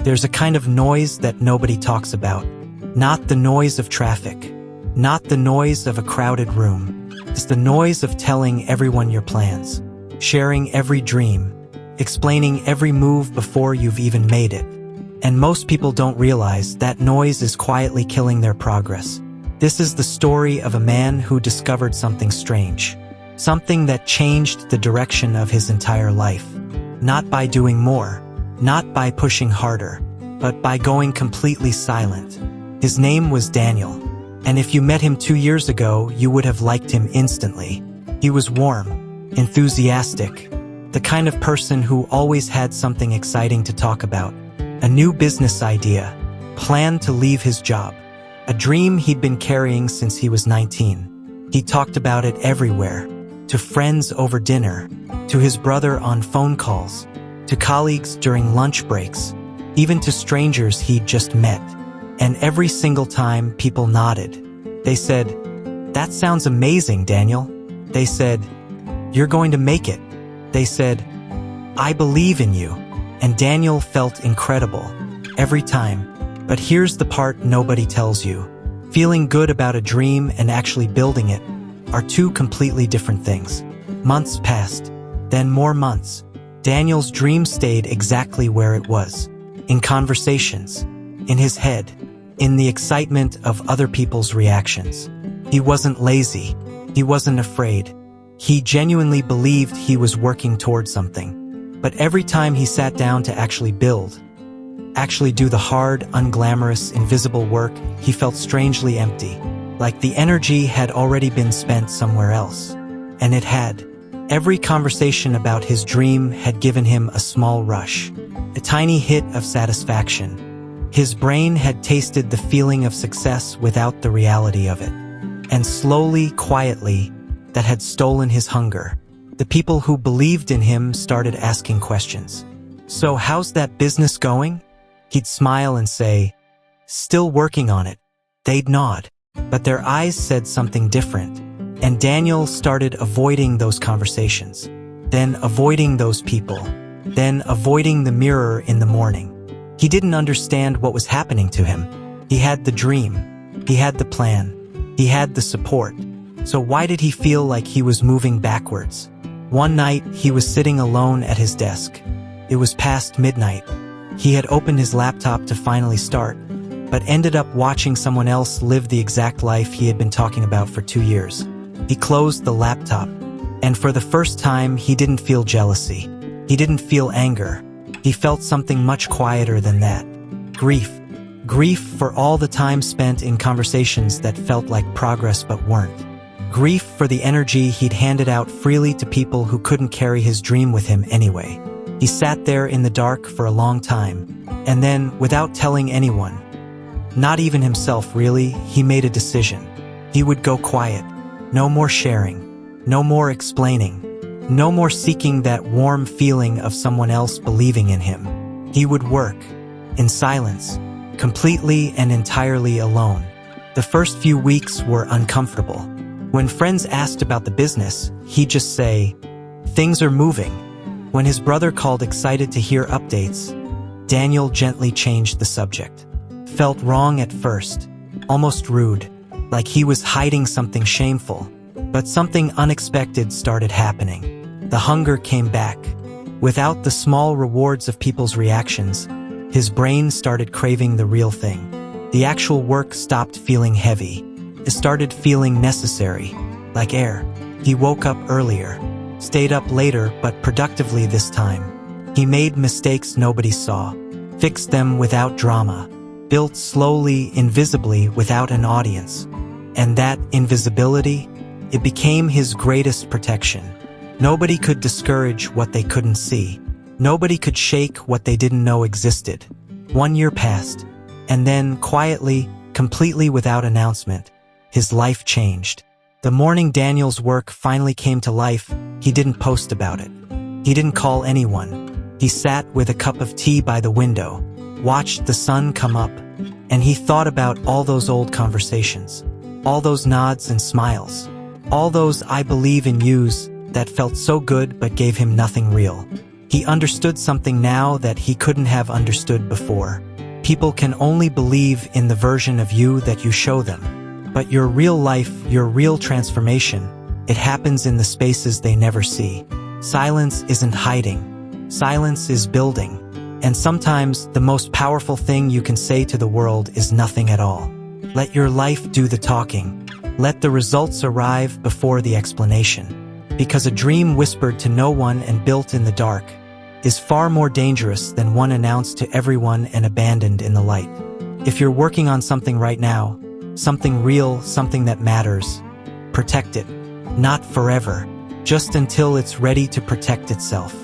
There's a kind of noise that nobody talks about. Not the noise of traffic. Not the noise of a crowded room. It's the noise of telling everyone your plans. Sharing every dream. Explaining every move before you've even made it. And most people don't realize that noise is quietly killing their progress. This is the story of a man who discovered something strange. Something that changed the direction of his entire life. Not by doing more. Not by pushing harder. But by going completely silent. His name was Daniel. And if you met him 2 years ago, you would have liked him instantly. He was warm. Enthusiastic. The kind of person who always had something exciting to talk about. A new business idea. Planned to leave his job. A dream he'd been carrying since he was 19. He talked about it everywhere. To friends over dinner. To his brother on phone calls. To colleagues during lunch breaks. Even to strangers he'd just met. And every single time people nodded. They said, "That sounds amazing, Daniel." They said, "You're going to make it." They said, "I believe in you." And Daniel felt incredible. Every time. But here's the part nobody tells you. Feeling good about a dream and actually building it are two completely different things. Months passed. Then more months. Daniel's dream stayed exactly where it was. In conversations. In his head. In the excitement of other people's reactions. He wasn't lazy. He wasn't afraid. He genuinely believed he was working toward something. But every time he sat down to actually build, actually do the hard, unglamorous, invisible work, he felt strangely empty. Like the energy had already been spent somewhere else. And it had. Every conversation about his dream had given him a small rush. A tiny hit of satisfaction. His brain had tasted the feeling of success without the reality of it. And slowly, quietly, that had stolen his hunger. The people who believed in him started asking questions. "So how's that business going?" He'd smile and say, "Still working on it." They'd nod. But their eyes said something different. And Daniel started avoiding those conversations. Then avoiding those people. Then avoiding the mirror in the morning. He didn't understand what was happening to him. He had the dream. He had the plan. He had the support. So why did he feel like he was moving backwards? One night, he was sitting alone at his desk. It was past midnight. He had opened his laptop to finally start, but ended up watching someone else live the exact life he had been talking about for 2 years. He closed the laptop, and for the first time, he didn't feel jealousy. He didn't feel anger. He felt something much quieter than that. Grief. Grief for all the time spent in conversations that felt like progress but weren't. Grief for the energy he'd handed out freely to people who couldn't carry his dream with him anyway. He sat there in the dark for a long time, and then, without telling anyone, not even himself really, he made a decision. He would go quiet. No more sharing. No more explaining. No more seeking that warm feeling of someone else believing in him. He would work. In silence. Completely and entirely alone. The first few weeks were uncomfortable. When friends asked about the business, he'd just say, "Things are moving." When his brother called excited to hear updates, Daniel gently changed the subject. Felt wrong at first. Almost rude. Like he was hiding something shameful. But something unexpected started happening. The hunger came back. Without the small rewards of people's reactions, his brain started craving the real thing. The actual work stopped feeling heavy. It started feeling necessary, like air. He woke up earlier, stayed up later but productively this time. He made mistakes nobody saw, fixed them without drama, built slowly, invisibly without an audience. And that invisibility, it became his greatest protection. Nobody could discourage what they couldn't see. Nobody could shake what they didn't know existed. 1 year passed, and then, quietly, completely without announcement, his life changed. The morning Daniel's work finally came to life, he didn't post about it. He didn't call anyone. He sat with a cup of tea by the window, watched the sun come up, and he thought about all those old conversations. All those nods and smiles. All those "I believe in yous" that felt so good but gave him nothing real. He understood something now that he couldn't have understood before. People can only believe in the version of you that you show them. But your real life, your real transformation, it happens in the spaces they never see. Silence isn't hiding. Silence is building. And sometimes the most powerful thing you can say to the world is nothing at all. Let your life do the talking. Let the results arrive before the explanation. Because a dream whispered to no one and built in the dark is far more dangerous than one announced to everyone and abandoned in the light. If you're working on something right now, something real, something that matters, protect it. Not forever, just until it's ready to protect itself.